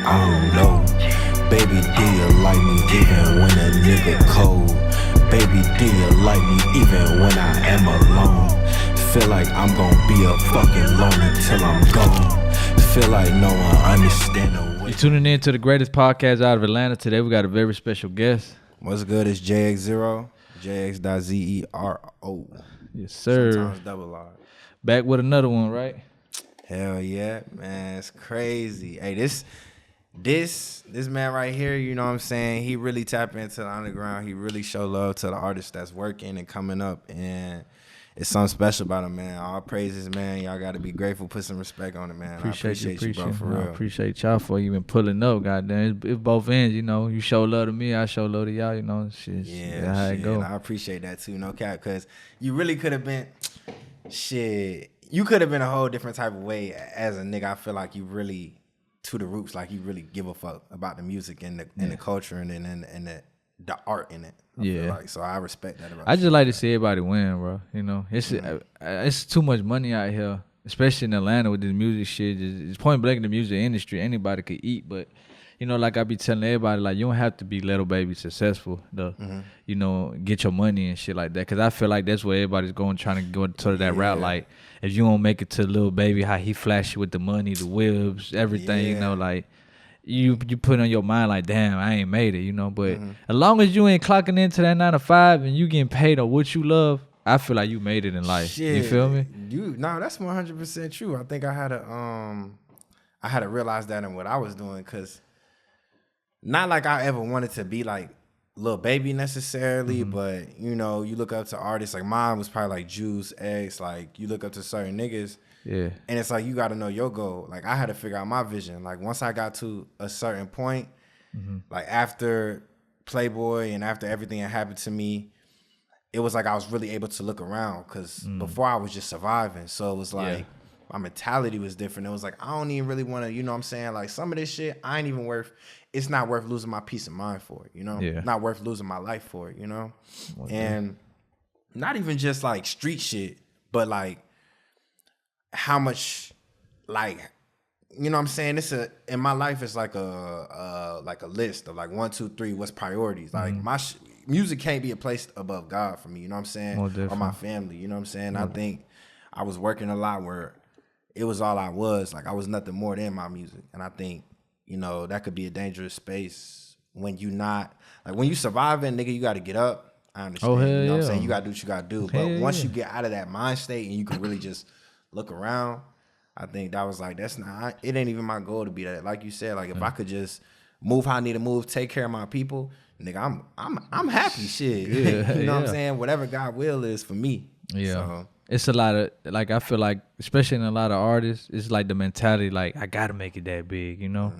I don't know. Baby, do you like me even when a nigga cold? Baby, do you like me even when I am alone? Feel like I'm gon' be a fucking loner till I'm gone. Feel like no one understand the way. You're tuning in to the greatest podcast out of Atlanta. Today we got a very special guest. What's good? It's Jx.Zero, Jx.Zero. Yes, sir. Sometimes double R. Back with another one, right? Hell yeah, man, it's crazy. Hey, this man right here, you know what I'm saying? He really tap into the underground. He really show love to the artists that's working and coming up, and it's something special about him, man. All praises, man. Y'all got to be grateful. Put some respect on it, man. Appreciate you, bro, for real. I appreciate y'all for even pulling up, goddamn. It's both ends, you know. You show love to me, I show love to y'all, you know. Shit, yeah, that's how it go. I appreciate that too, no cap, because you really could have been, you could have been a whole different type of way as a nigga. I feel like you really to the roots, like you really give a fuck about the music and the culture and the art in it. I feel like. So I respect that about I just like to see everybody win, bro. You know, it's too much money out here, especially in Atlanta with this music shit. It's point blank in the music industry. Anybody could eat, but you know, like I be telling everybody, like you don't have to be little baby successful to, you know, get your money and shit like that. Cause I feel like that's where everybody's going, trying to go to that route. Like if you don't make it to little baby, how he flash you with the money, the whips, everything, you know, like. You put on your mind like, damn, I ain't made it, you know. But as long as you ain't clocking into that 9 to 5 and you getting paid on what you love, I feel like you made it in life. Shit. You feel me? That's 100% true. I think I had to realize that in what I was doing, because not like I ever wanted to be like Lil Baby necessarily, but you know, you look up to artists like mine was probably like Juice X, like you look up to certain niggas. Yeah. And it's like you got to know your goal. Like I had to figure out my vision. Like once I got to a certain point, like after Playboy and after everything that happened to me, it was like I was really able to look around, because before I was just surviving. So it was like my mentality was different. It was like I don't even really want to, you know what I'm saying? Like some of this shit I ain't even worth. It's not worth losing my peace of mind for it, you know? Yeah. Not worth losing my life for it, you know? And not even just like street shit, but like how much, like, you know what I'm saying? In my life, it's like a list of like 1, 2, 3, what's priorities. Like my music can't be a place above God for me, you know what I'm saying? Or my family, you know what I'm saying? I think I was working a lot where it was all I was. Like I was nothing more than my music. And I think, you know, that could be a dangerous space when you not, like when you surviving, nigga, you got to get up. I understand, you know what I'm saying? You got to do what you got to do. But once you get out of that mind state and you can really just look around, I think that was like, it ain't even my goal to be that. Like you said, like if I could just move how I need to move, take care of my people, nigga, I'm happy, shit. You know what I'm saying? Whatever God will is for me. Yeah. So, it's a lot of, like, I feel like, especially in a lot of artists, it's like the mentality, like, I got to make it that big, you know?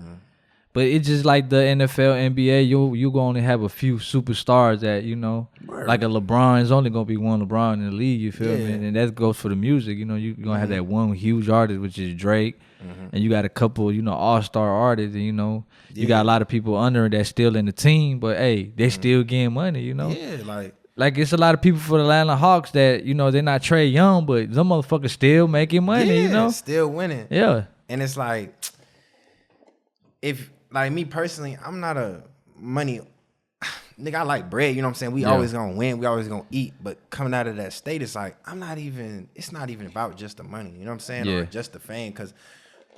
But it's just like the NFL, NBA, you gonna only have a few superstars that, you know, like a LeBron, is only gonna be one LeBron in the league, you feel me? And that goes for the music, you know, you're gonna have that one huge artist, which is Drake, and you got a couple, you know, all-star artists, and, you know, you got a lot of people under that's still in the team, but hey, they still getting money, you know? Yeah, like it's a lot of people for the Atlanta Hawks that, you know, they're not Trae Young, but some motherfuckers still making money, you know? Still winning. Yeah. And it's like, if, like me personally, I'm not a money nigga. I like bread, you know what I'm saying? We always gonna win, we always gonna eat. But coming out of that state, it's like it's not even about just the money, you know what I'm saying? Or just the fame, because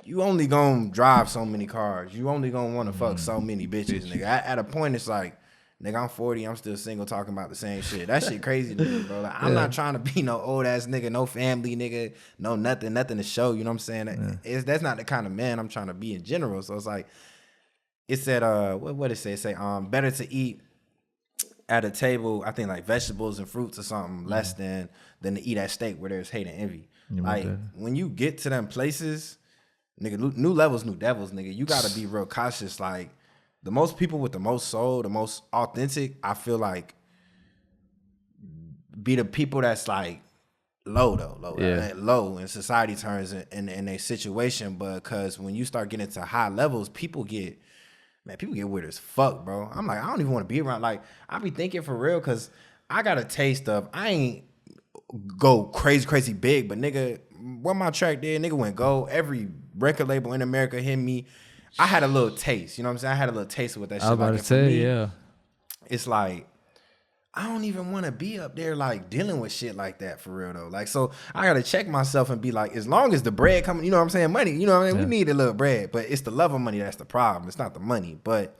you only gonna drive so many cars, you only gonna want to fuck so many bitches, nigga. At a point, it's like, nigga, I'm 40, I'm still single, talking about the same shit. That shit crazy to me, bro. Like, I'm not trying to be no old ass nigga, no family nigga, no nothing to show, you know what I'm saying? That's not the kind of man I'm trying to be in general. So it's like, it said, what it say? It say, better to eat at a table, I think like vegetables and fruits or something, less than to eat at steak where there's hate and envy. Like when you get to them places, nigga, new levels, new devils, nigga, you gotta be real cautious. Like the most people with the most soul, the most authentic, I feel like be the people that's like low in society terms in a situation. But because when you start getting to high levels, people get weird as fuck, bro. I'm like, I don't even want to be around. Like, I be thinking for real, because I got a taste of, I ain't go crazy big, but nigga, what my track did, nigga went gold. Every record label in America hit me. I had a little taste. You know what I'm saying? I had a little taste of what that shit. I was about to say, yeah. It's like, I don't even want to be up there like dealing with shit like that for real though. Like, so I gotta check myself and be like, as long as the bread coming, you know what I'm saying? Money, you know what I mean? We need a little bread, but it's the love of money that's the problem. It's not the money. But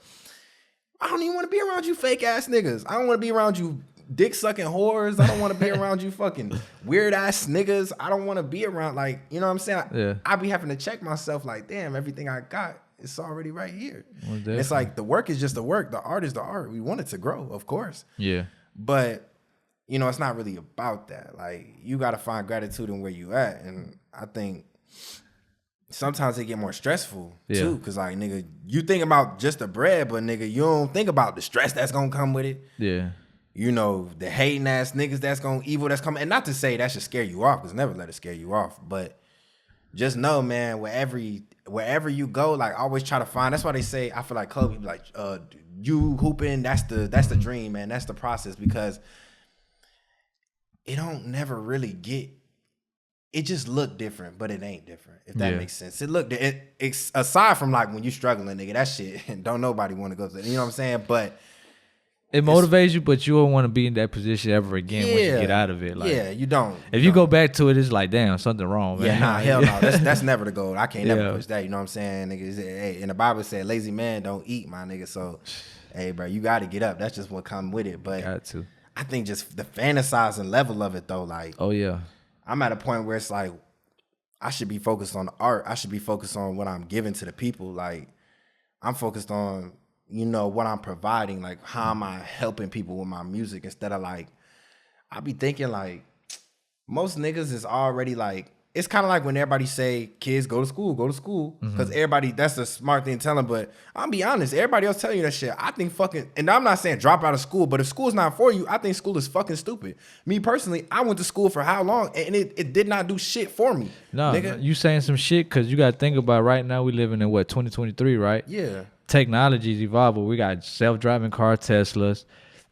I don't even want to be around you fake ass niggas. I don't want to be around you dick sucking whores. I don't want to be around you fucking weird ass niggas. I don't want to be around like, you know what I'm saying? I be having to check myself like, damn, everything I got, it's already right here. Well, it's like the work is just the work. The art is the art. We want it to grow, of course. Yeah. But, you know, it's not really about that. Like, you got to find gratitude in where you at. And I think sometimes it get more stressful, too. Because, like, nigga, you think about just the bread, but, nigga, you don't think about the stress that's going to come with it. Yeah. You know, the hating ass niggas that's going to evil that's coming. And not to say that should scare you off, because never let it scare you off. But just know, man, wherever you go, like, always try to find. That's why they say, I feel like Kobe, like, you hooping, that's the dream, man. That's the process, because it don't never really get, it just look different, but it ain't different, if that makes sense. It's aside from like when you struggling, nigga, that shit, don't nobody want to go through, you know what I'm saying? But it motivates you, but you don't want to be in that position ever again once you get out of it. Like, you don't. If you go back to it, it's like, damn, something wrong, man. Yeah, nah, hell no. That's never the goal. I can't never push that, you know what I'm saying? Nigga, hey, and the Bible said, lazy man don't eat, my nigga. So, hey, bro, you got to get up. That's just what come with it. But got to. I think just the fantasizing level of it, though, like, oh, yeah. I'm at a point where it's like, I should be focused on the art. I should be focused on what I'm giving to the people. Like, I'm focused on, you know, what I'm providing, like how am I helping people with my music, instead of like, I be thinking like, most niggas is already like, it's kind of like when everybody say kids go to school, because everybody, that's the smart thing to tell them. But I'll be honest, everybody else telling you that shit. I think fucking, and I'm not saying drop out of school, but if school's not for you, I think school is fucking stupid. Me personally, I went to school for how long, and it did not do shit for me. No, nigga. You saying some shit, because you got to think about right now, we living in what, 2023, right? Yeah. Technology's evolving. We got self-driving car Teslas.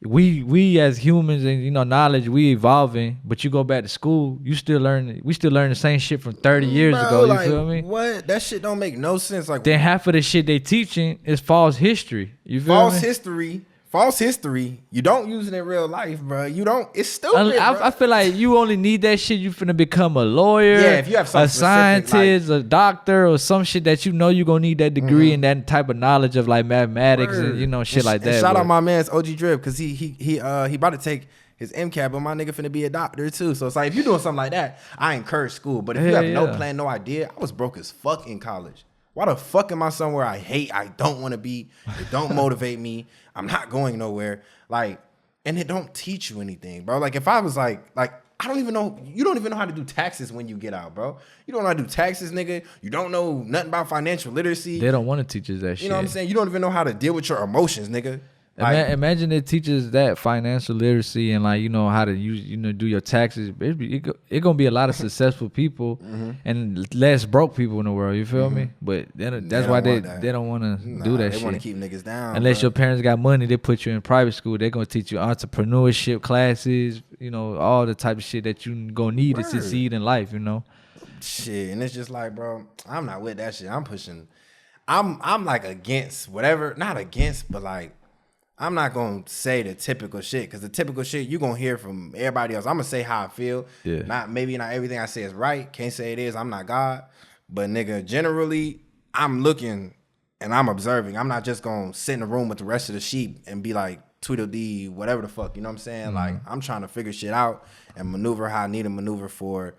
We as humans and, you know, knowledge, we evolving, but you go back to school, we still learn the same shit from 30 years ago. You like, feel me? What? That shit don't make no sense. Like, then half of the shit they teaching is false history. You feel me? False history. You don't use it in real life, bro. You don't. It's stupid. I feel like you only need that shit. You finna become a lawyer, if you have a scientist, like a doctor, or some shit that you know you gonna need that degree and that type of knowledge of like mathematics and, you know, shit like that. Shout out my man's OG Drip, because he about to take his MCAT, but my nigga finna be a doctor too. So it's like, if you're doing something like that, I encourage school. But if you have no plan, no idea, I was broke as fuck in college. Why the fuck am I somewhere I hate? I don't want to be. It don't motivate me. I'm not going nowhere. Like, and it don't teach you anything, bro. Like, if I was like, I don't even know. You don't even know how to do taxes when you get out, bro. You don't know how to do taxes, nigga. You don't know nothing about financial literacy. They don't want to teach us that shit. You know what I'm saying? You don't even know how to deal with your emotions, nigga. Like, imagine it teaches that financial literacy and, like, you know, how to use, you know, do your taxes. It gonna be a lot of successful people and less broke people in the world. You feel me? But that's why they don't want to do that shit. They want to keep niggas down. Unless your parents got money, they put you in private school. They're gonna teach you entrepreneurship classes. You know, all the type of shit that you gonna need to succeed in life. You know, shit. And it's just like, bro, I'm not with that shit. I'm pushing. I'm like against whatever. Not against, but like, I'm not going to say the typical shit, because the typical shit you going to hear from everybody else. I'm going to say how I feel. Yeah. Maybe not everything I say is right. Can't say it is. I'm not God. But, nigga, generally, I'm looking and I'm observing. I'm not just going to sit in the room with the rest of the sheep and be like, Tweedledee, whatever the fuck. You know what I'm saying? Like, I'm trying to figure shit out and maneuver how I need to maneuver for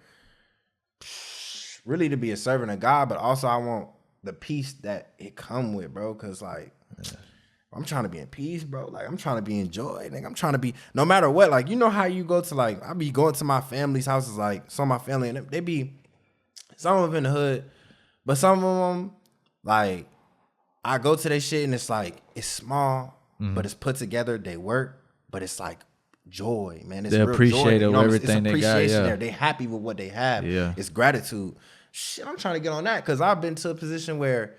really to be a servant of God. But also, I want the peace that it come with, bro. Because, like, I'm trying to be in peace, bro. Like, I'm trying to be in joy. Like, I'm trying to be, no matter what. Like, you know how you go to, like, I be going to my family's houses, like, some of my family, and they be, some of them in the hood, but some of them, like, I go to their shit and it's like, it's small, but it's put together. They work, but it's like joy, man. It's real joy. You know, everything they got. Yeah. They happy with what they have. Yeah. It's gratitude. Shit, I'm trying to get on that, because I've been to a position where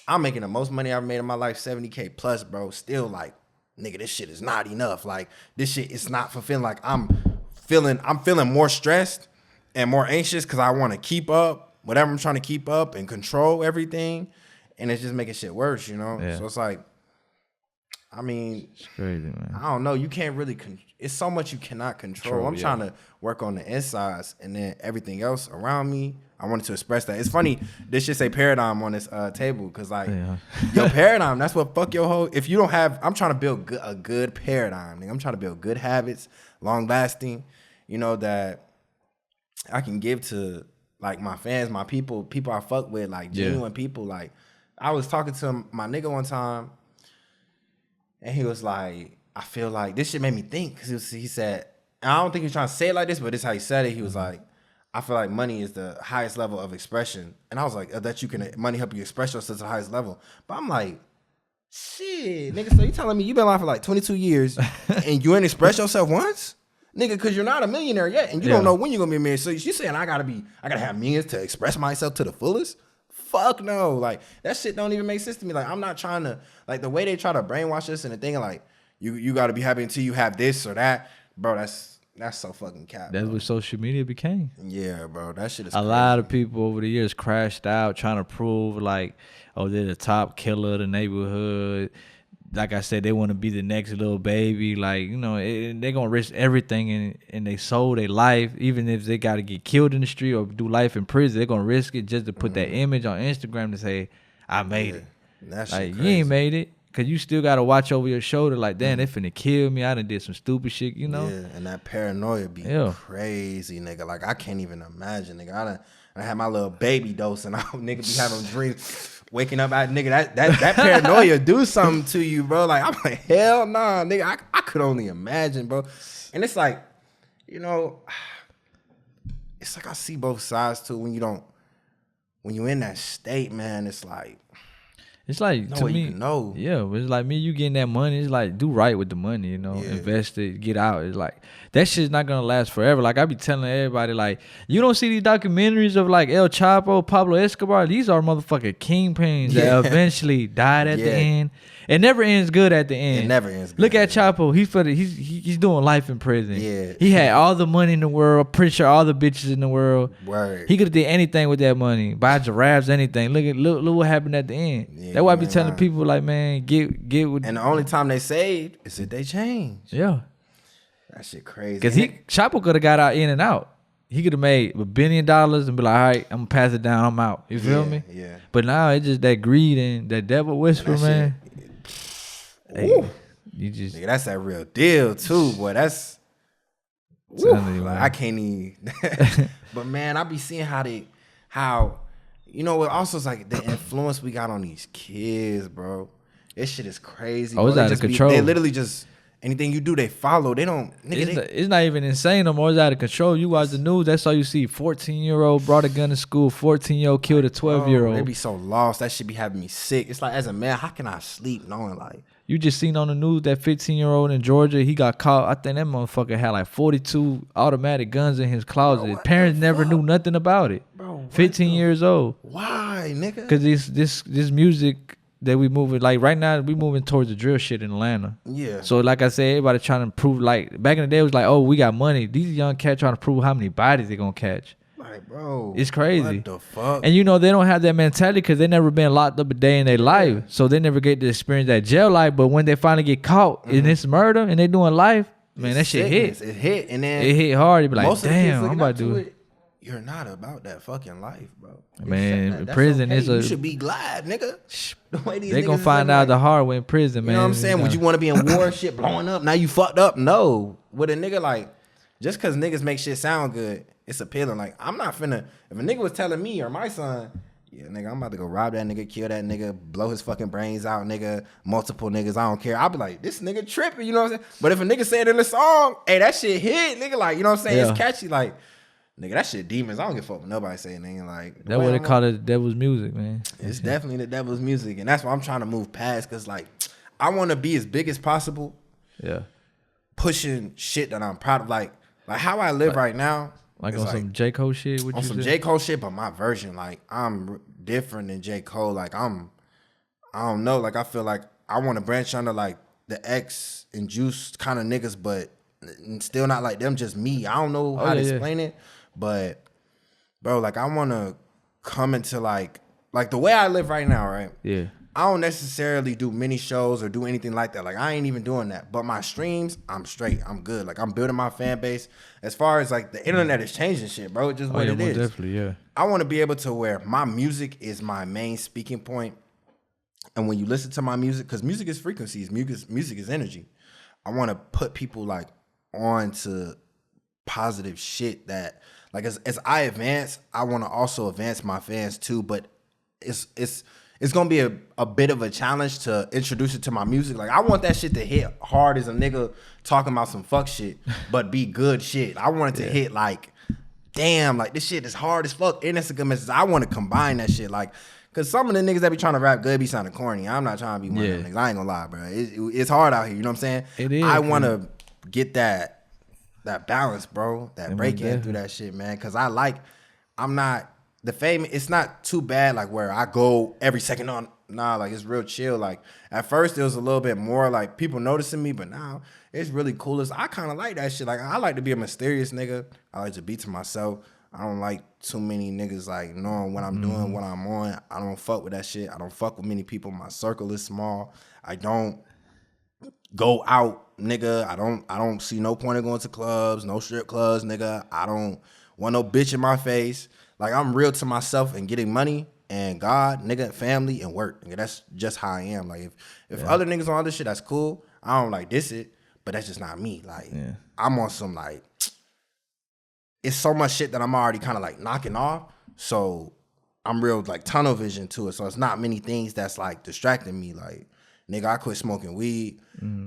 I'm making the most money I've ever made in my life, 70K plus, bro. Still like, nigga, this shit is not enough. Like, this shit is not fulfilling. Like, I'm feeling more stressed and more anxious because I want to keep up whatever I'm trying to keep up and control everything. and it's just making shit worse, you know. So it's like, I mean, it's crazy, man. I don't know. You can't really. It's so much you cannot control. I'm trying to work on the insides, and then everything else around me, I wanted to express that. It's funny. This should say paradigm on this table, because like your paradigm, that's what fuck your whole. If you don't have, I'm trying to build a good paradigm. Nigga. I'm trying to build good habits, long lasting. You know, that I can give to like my fans, my people I fuck with, like genuine people. Like I was talking to my nigga one time. And he was like, I feel like, this shit made me think. Because he said, and I don't think he was trying to say it like this, but this is how he said it. He was like, I feel like money is the highest level of expression. And I was like, that you can, money help you express yourself to the highest level. But I'm like, shit, nigga, so you telling me you been alive for like 22 years and you ain't express yourself once? Nigga, because you're not a millionaire yet. And you don't know when you're going to be a millionaire. So you saying I got to have millions to express myself to the fullest? Fuck no. Like, that shit don't even make sense to me. Like, I'm not trying to, like, the way they try to brainwash us and the thing, like, you got to be happy until you have this or that. Bro, that's so fucking cap. That's what social media became. Yeah, bro. That shit is a lot of people over the years crashed out trying to prove, like, oh, they're the top killer of the neighborhood. Like I said, they want to be the next little baby. Like, you know, they're going to risk everything and they sold their life. Even if they got to get killed in the street or do life in prison, they're going to risk it just to put that image on Instagram to say, I made it. That like, shit you ain't made it. Because you still got to watch over your shoulder. Like, damn, they finna kill me. I done did some stupid shit, you know? Yeah, and that paranoia be crazy, nigga. Like, I can't even imagine, nigga. I had my little baby dose and nigga be having dreams. Waking up, nigga, that paranoia do something to you, bro. Like, I'm like, hell nah, nigga. I could only imagine, bro. And it's like, you know, it's like I see both sides too. When you in that state, man, it's like to me, yeah, it's like me, you getting that money. It's like, do right with the money, you know, invest it, get out. It's like, that shit's not gonna last forever. Like, I be telling everybody, like, you don't see these documentaries of like El Chapo, Pablo Escobar. These are motherfucking kingpins that eventually died at the end. It never ends good at the end. It never ends good. Look at Chapo. He's doing life in prison. Yeah. He had all the money in the world. Pretty sure all the bitches in the world. Word. He could have did anything with that money. Buy giraffes, anything. Look what happened at the end. Yeah, that's why I be telling people, like, man, get with. And the only time they saved is if they changed. Yeah. That shit crazy. Because Chapo could have got out in and out. He could have made $1 billion and be like, all right, I'm gonna pass it down. I'm out. You feel me? Yeah. But now it's just that greed and that devil whisper, man. Hey, you just, nigga, that's that real deal too, boy. That's I can't even. But man, I be seeing how you know what? Also, it's like the influence we got on these kids, bro. This shit is crazy. Oh, it's out of control. They literally just anything you do, they follow. They don't. Nigga, it's not even insane no more. It's out of control. You watch the news, that's all you see. 14-year-old brought a gun to school. 14-year-old killed a 12-year-old. They be so lost. That shit be having me sick. It's like, as a man, how can I sleep knowing like. You just seen on the news that 15-year-old in Georgia, he got caught. I think that motherfucker had like 42 automatic guns in his closet. His parents never knew nothing about it. Bro, 15 years old. Why, nigga? Because this music that we moving, like right now, we moving towards the drill shit in Atlanta. Yeah. So like I said, everybody trying to prove, like back in the day, it was like, oh, we got money. These young cats trying to prove how many bodies they gonna catch. Like, bro, it's crazy. What the fuck? And you know, they don't have that mentality because they never been locked up a day in their life. So they never get to experience that jail life. But when they finally get caught in this murder and they doing life, man, that shit hit. It hit. And then it hit hard. You be like, damn, I'm about to do it. You're not about that fucking life, bro. Man, prison is you should be glad, nigga. They gonna find out the hard way in prison, man. You know what I'm saying? Would you want to be in war, shit blowing up? Now you fucked up? No. With a nigga, like, just because niggas make shit sound good, it's appealing. Like, I'm not finna, if a nigga was telling me or my son, yeah, nigga, I'm about to go rob that nigga, kill that nigga, blow his fucking brains out, nigga, multiple niggas, I don't care. I'll be like, this nigga tripping, you know what I'm saying? But if a nigga say it in the song, hey, that shit hit, nigga, like, you know what I'm saying? Yeah. It's catchy, like, nigga, that shit demons. I don't give a fuck what nobody saying, nigga. Like, that's what they call it, the devil's music, man. It's definitely the devil's music, and that's why I'm trying to move past, because, like, I want to be as big as possible. Yeah. Pushing shit that I'm proud of, like how I live right now. Like on some J. Cole shit? On some J. Cole shit, but my version, like, I'm different than J. Cole. Like, I don't know. Like, I feel like I want to branch under, like, the X and Juice kind of niggas, but still not like them, just me. I don't know how to explain it, but, bro, like, I want to come into, like, like the way I live right now, right? Yeah. I don't necessarily do mini shows or do anything like that. Like I ain't even doing that. But my streams, I'm straight. I'm good. Like I'm building my fan base. As far as like the internet is changing shit, bro. It's just what it is. Definitely, yeah. I want to be able to where my music is my main speaking point. And when you listen to my music, because music is frequencies, music is energy. I want to put people like on to positive shit that like as I advance, I want to also advance my fans too. But it's gonna be a bit of a challenge to introduce it to my music. Like I want that shit to hit hard as a nigga talking about some fuck shit, but be good shit. I want it to hit like, damn, like this shit is hard as fuck, and it's a good message. I want to combine that shit, like, cause some of the niggas that be trying to rap good be sounding corny. I'm not trying to be one of them niggas. I ain't gonna lie, bro. It's hard out here. You know what I'm saying? It is. I want to get that balance, bro. That break in through that shit, man. Cause I'm not. The fame, it's not too bad, like where I go every second on. Nah, like it's real chill. Like at first it was a little bit more like people noticing me, but now it's really cool. I kind of like that shit. Like I like to be a mysterious nigga. I like to be to myself. I don't like too many niggas like knowing what I'm doing, what I'm on. I don't fuck with that shit. I don't fuck with many people. My circle is small. I don't go out, nigga. I don't see no point in going to clubs, no strip clubs, nigga. I don't want no bitch in my face. Like, I'm real to myself and getting money and God, nigga, family, and work. Nigga, that's just how I am. Like, if other niggas on other shit, that's cool. I don't like diss it, but that's just not me. Like, I'm on some, like, it's so much shit that I'm already kind of, like, knocking off. So, I'm real, like, tunnel vision to it. So, it's not many things that's, like, distracting me. Like, nigga, I quit smoking weed.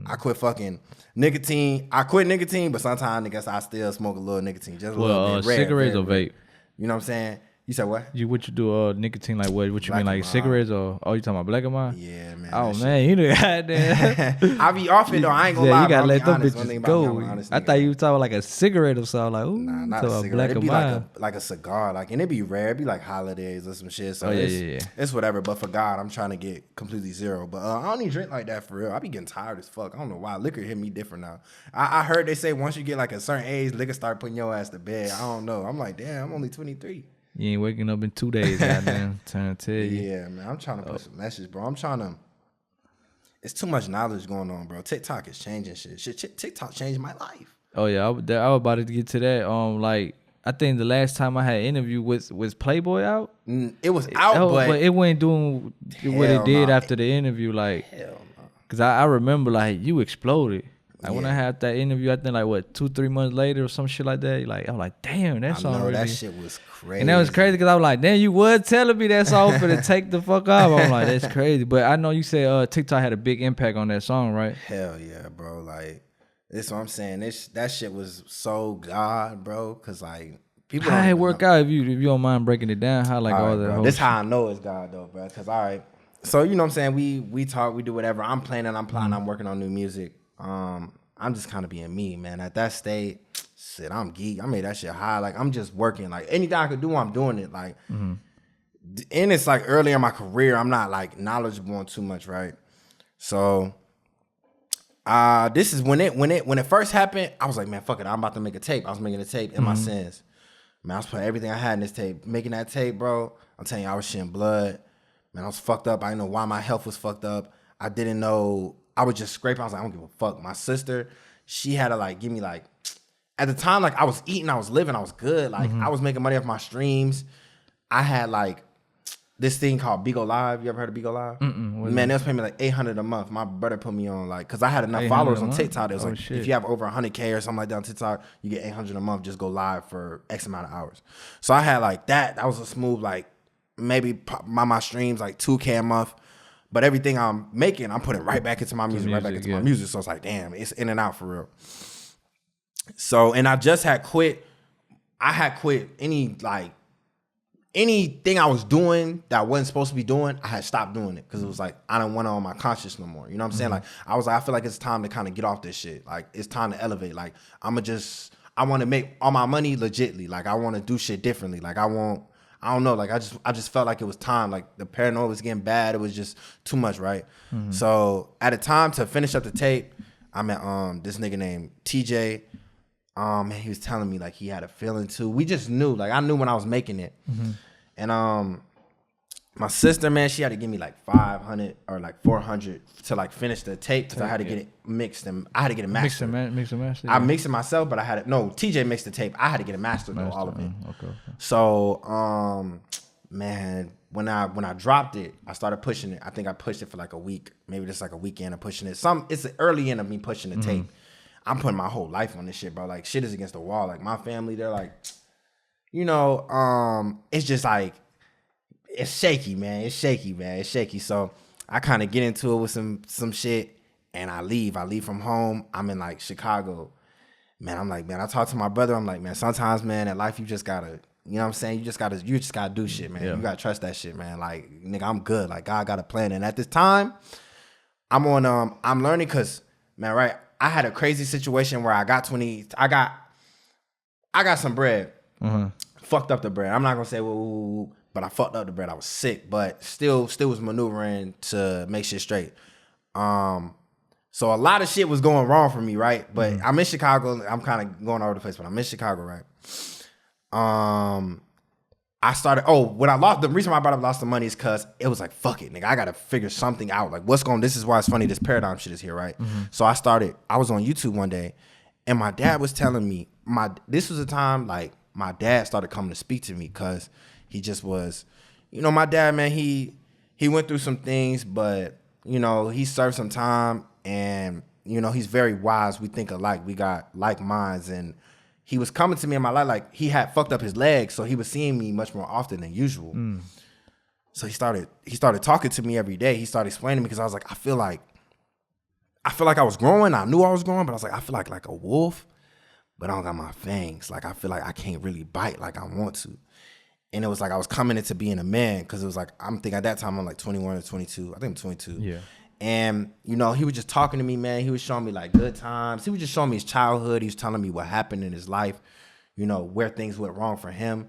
I quit fucking nicotine. I quit nicotine, but sometimes, nigga, I still smoke a little nicotine. Just a little bit. Rare, cigarettes or vape? You know what I'm saying? You said what? What you do? Nicotine, like what you Black mean, like and cigarettes or? Oh, you talking about black and mine? Yeah, man. Oh man, you know goddamn. I be off it though. I ain't gonna lie. You gotta let them honest, bitches go. I thought you were talking like a cigarette or something. Like, ooh, nah, not a cigarette. It'd be like a cigar. Like, and it'd be rare. It'd be like holidays or some shit. So it's whatever. But for God, I'm trying to get completely zero. But I don't even drink like that for real. I be getting tired as fuck. I don't know why. Liquor hit me different now. I heard they say once you get like a certain age, liquor start putting your ass to bed. I don't know. I'm like, damn, I'm only 23. You ain't waking up in 2 days, goddamn. Trying to tell you. Yeah, man. I'm trying to put some message, bro. It's too much knowledge going on, bro. TikTok is changing shit. TikTok changed my life. Oh yeah, I was about to get to that. Like, I think the last time I had an interview was PLAYBOI out. It was out, but it wasn't doing what it did after the interview. Like, hell no. Cause I remember like you exploded. Like when I had that interview, I think like what 2-3 months later or some shit like that. Like I'm like, damn, that song really. That shit was crazy. And that was crazy because I was like, damn, you was telling me that song for to take the fuck off. I'm like, that's crazy. But I know you said TikTok had a big impact on that song, right? Hell yeah, bro. Like that's what I'm saying. That shit was so God, bro. Cause like people. How it work out if you don't mind breaking it down? How like all that. This how I know it's God though, bro. Cause all right. So you know what I'm saying? We talk, we do whatever. I'm planning, I'm plotting, I'm working on new music. I'm just kind of being me, man. At that state, shit, I'm geek. I made that shit high. Like, I'm just working. Like, anything I could do, I'm doing it. Like, and it's like early in my career, I'm not like knowledgeable on too much, right? So, this is when it first happened. I was like, man, fuck it. I'm about to make a tape. I was making a tape in my sins. Man, I was putting everything I had in this tape. Making that tape, bro. I'm telling you, I was shitting blood. Man, I was fucked up. I didn't know why my health was fucked up. I didn't know. I was just scraping. I was like, I don't give a fuck. My sister, she had to like give me like, at the time, like I was eating, I was living, I was good. Like I was making money off my streams. I had like this thing called Bigo Live. You ever heard of Bigo Live? Man, they was paying me like $800 a month. My brother put me on like, cause I had enough followers on TikTok. It was like, if you have over 100K or something like that on TikTok, you get $800 a month. Just go live for X amount of hours. So I had like that. That was a smooth like maybe my streams like 2K a month. But everything I'm making, I'm putting right back into my music, right back into my music. So it's like, damn, it's in and out for real. So, and I just had quit. I had quit anything I was doing that I wasn't supposed to be doing. I had stopped doing it because it was like, I don't want it on my conscience no more. You know what I'm saying? Like, I was like, I feel like it's time to kind of get off this shit. Like, it's time to elevate. Like, I want to make all my money legitly. Like, I want to do shit differently. Like, I don't know, like I just felt like it was time. Like the paranoia was getting bad. It was just too much, right? So at a time to finish up the tape, I met this nigga named TJ. Man, he was telling me like he had a feeling too. We just knew, like I knew when I was making it. And My sister, man, she had to give me like 500 or like 400 to like finish the tape because I had to get it mixed and I had to get it mastered. Mix and master. I mixed it myself, but I had it. No, TJ mixed the tape. I had to get it mastered though, all of it. Okay. So, man, when I dropped it, I started pushing it. I think I pushed it for like a week, maybe just like a weekend of pushing it. It's the early end of me pushing the tape. I'm putting my whole life on this shit, bro. Like shit is against the wall. Like my family, they're like, you know, it's just like. It's shaky, man. It's shaky. So I kind of get into it with some shit, and I leave. I leave from home. I'm in like Chicago, man. I'm like, man. I talk to my brother. I'm like, man. Sometimes, man, in life you just gotta, you know what I'm saying? You just gotta do shit, man. You gotta trust that shit, man. Like, nigga, I'm good. Like God got a plan. And at this time, I'm learning because, man, right. I had a crazy situation where I got some bread. Fucked up the bread. I'm not gonna say but I fucked up the bread. I was sick, but still was maneuvering to make shit straight. So a lot of shit was going wrong for me, right? But I'm in Chicago. I'm kind of going all over the place, but I'm in Chicago, right? I started. When I lost, the reason why I lost the money is because it was like, fuck it, nigga. I gotta figure something out. Like, this is why it's funny. This paradigm shit is here, right? So I was on YouTube one day, and my dad was telling me this was a time like my dad started coming to speak to me because. He just was, you know, my dad, man, he went through some things, but, you know, he served some time and, you know, he's very wise. We think alike. We got like minds. And he was coming to me in my life like he had fucked up his leg. So he was seeing me much more often than usual. So he started talking to me every day. He started explaining to me because I was like, I feel like I was growing. I knew I was growing, but I was like, I feel like a wolf, but I don't got my fangs. Like, I feel like I can't really bite like I want to. And it was like I was coming into being a man because it was like, I'm thinking at that time I'm like 21 or 22. I think I'm 22. Yeah. And, you know, he was just talking to me, man. He was showing me like good times. He was just showing me his childhood. He was telling me what happened in his life, you know, where things went wrong for him.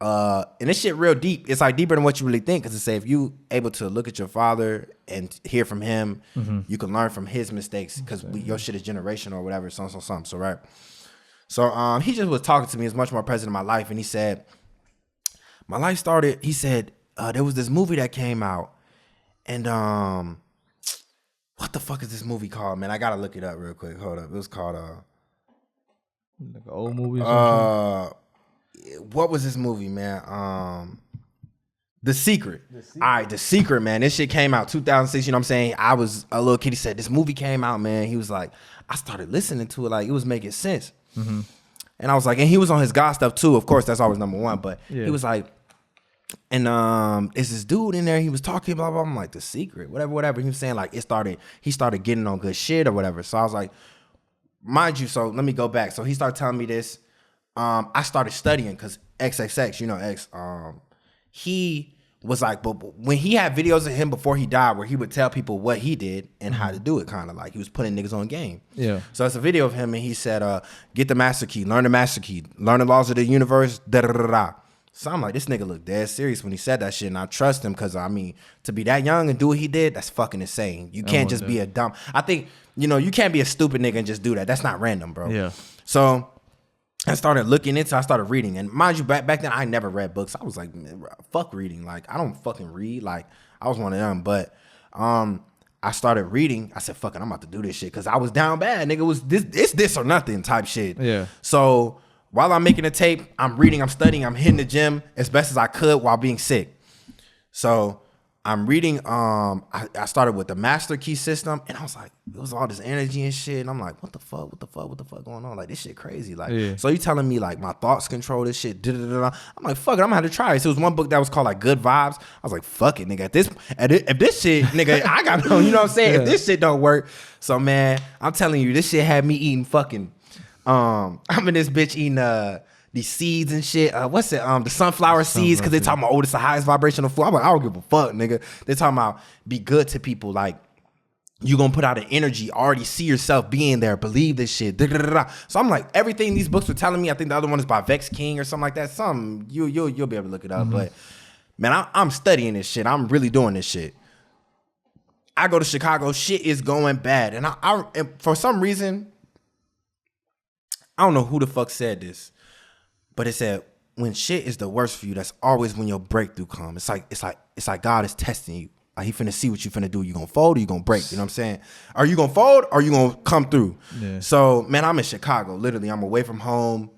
And this shit real deep. It's like deeper than what you really think. Because it say if you able to look at your father and hear from him, you can learn from his mistakes because your shit is generational or whatever. So right. So he just was talking to me. He was much more present in my life. And he said, my life started, he said, there was this movie that came out. And what the fuck is this movie called, man? I gotta look it up real quick. Hold up. It was called like an old movie or something? What was this movie, man? The Secret. All right, The Secret, man. This shit came out 2006, you know what I'm saying? I was a little kid. He said, this movie came out, man. He was like, I started listening to it, like it was making sense. And I was like, and he was on his God stuff too. Of course, that's always number one. But he was like, and it's this dude in there. He was talking, blah, blah. I'm like, The Secret, whatever. He was saying like he started getting on good shit or whatever. So I was like, mind you, so let me go back. So he started telling me this. I started studying because XXX, you know, X, he was like, but when he had videos of him before he died where he would tell people what he did and how to do it, kind of like he was putting niggas on game. Yeah. So it's a video of him and he said, get the master key, learn the master key, learn the laws of the universe, da-da-da-da-da. So I'm like, this nigga looked dead serious when he said that shit, and I trust him because, I mean, to be that young and do what he did, that's fucking insane. You can't just be a dumb... I think, you know, you can't be a stupid nigga and just do that. That's not random, bro. Yeah. So I started looking into, I started reading. And mind you, back then, I never read books. I was like, man, fuck reading. Like, I don't fucking read. Like, I was one of them. But I started reading. I said, fuck it, I'm about to do this shit. Because I was down bad, nigga. It was this or nothing type shit. Yeah. So while I'm making a tape, I'm reading, I'm studying, I'm hitting the gym as best as I could while being sick. So I'm reading, I started with the master key system, and I was like, it was all this energy and shit, and I'm like, what the fuck going on? Like, this shit crazy. Like, so you telling me like my thoughts control this shit, da-da-da-da. I'm like, fuck it, I'm gonna have to try it. So it was one book that was called like Good Vibes. I was like, fuck it, nigga. If this shit, nigga, I got no, you know what I'm saying? If this shit don't work. So man, I'm telling you, this shit had me eating fucking, I'm in this bitch eating these seeds and shit. What's it? The sunflower seeds, because they talking about, oh, this is the highest vibrational food. I'm like, I don't give a fuck, nigga. They talking about be good to people. Like, you gonna put out an energy, already see yourself being there, believe this shit. Da, da, da, da. So I'm like, everything these books were telling me, I think the other one is by Vex King or something like that. You'll be able to look it up. But man, I'm studying this shit. I'm really doing this shit. I go to Chicago, shit is going bad. And and for some reason, I don't know who the fuck said this, but it said, when shit is the worst for you, that's always when your breakthrough comes. It's like God is testing you. Like he finna see what you finna do. You gonna fold or you gonna break? You know what I'm saying? Are you gonna fold or you gonna come through? Yeah. So man, I'm in Chicago. Literally, I'm away from home.